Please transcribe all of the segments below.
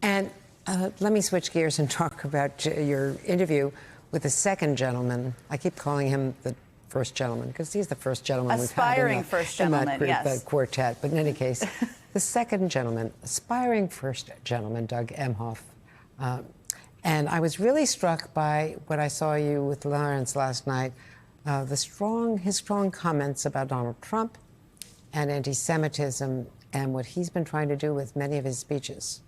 And let me switch gears and talk about your interview with the second gentleman. I keep calling him the first gentleman because he's the first gentleman we've had aspiring first gentleman, in that yes. quartet. But in any case, the second gentleman, aspiring first gentleman, Doug Emhoff. And I was really struck by what I saw you with Lawrence last night, his strong comments about Donald Trump and anti-Semitism and what he's been trying to do with many of his speeches.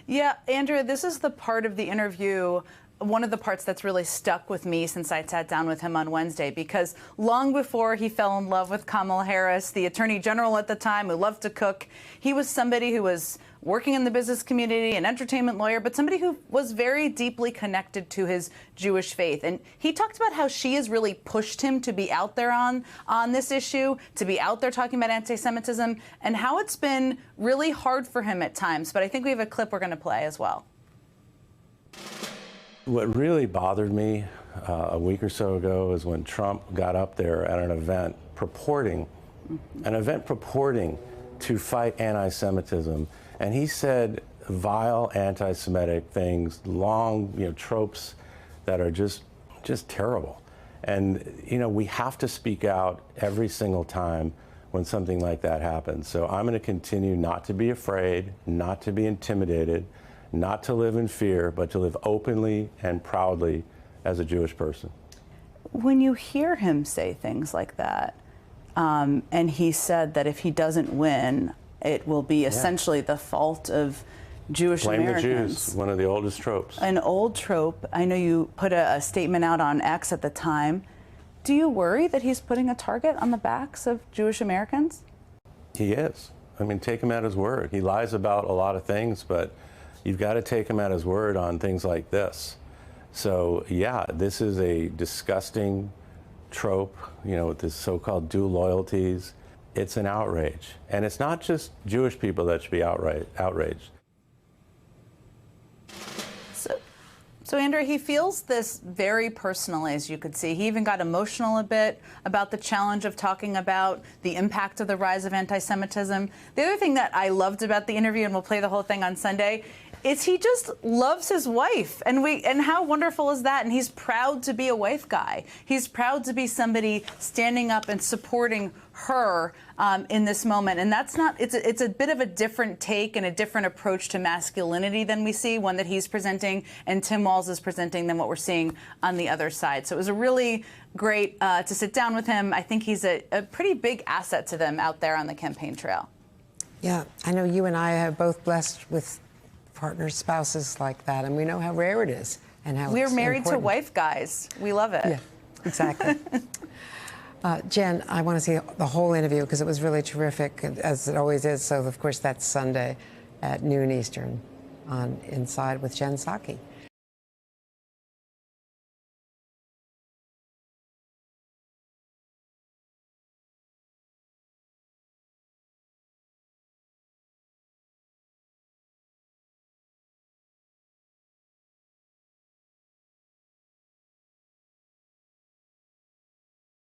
Yeah, Andrea, this is the part of the interview, one of the parts that's really stuck with me since I sat down with him on Wednesday, because long before he fell in love with Kamala Harris, the Attorney General at the time who loved to cook, he was somebody who was working in the business community, an entertainment lawyer, but somebody who was very deeply connected to his Jewish faith. And he talked about how she has really pushed him to be out there on this issue, to be out there talking about anti-Semitism, and how it's been really hard for him at times. But I think we have a clip we're going to play as well. What really bothered me a week or so ago is when Trump got up there at an event purporting to fight anti-Semitism, and he said vile anti-Semitic things, long, tropes that are just terrible. And we have to speak out every single time when something like that happens. So I'm going to continue not to be afraid, not to be intimidated, not to live in fear, but to live openly and proudly as a Jewish person. When you hear him say things like that, and he said that if he doesn't win, it will be essentially the fault of Jewish Americans. Blame the Jews, one of the oldest tropes. An old trope. I know you put a statement out on X at the time. Do you worry that he's putting a target on the backs of Jewish Americans? He is. I mean, take him at his word. He lies about a lot of things, but you've got to take him at his word on things like this. So, yeah, this is a disgusting trope, with this so-called dual loyalties. It's an outrage. And it's not just Jewish people that should be outraged. So, Andrea, he feels this very personally, as you could see. He even got emotional a bit about the challenge of talking about the impact of the rise of anti-Semitism. The other thing that I loved about the interview, and we'll play the whole thing on Sunday, is he just loves his wife. And how wonderful is that? And he's proud to be a wife guy. He's proud to be somebody standing up and supporting her in this moment. And that's not, it's a bit of a different take and a different approach to masculinity than we see, one that he's presenting and Tim Walz is presenting, than what we're seeing on the other side. So it was a really great to sit down with him. I think he's a pretty big asset to them out there on the campaign trail. Yeah, I know you and I are both blessed with partners, spouses like that, and we know how rare it is and how we're married important. to wife guys. We love it. Yeah, exactly. Jen, I want to see the whole interview because it was really terrific, as it always is. So, of course, that's Sunday at noon Eastern on Inside with Jen Psaki.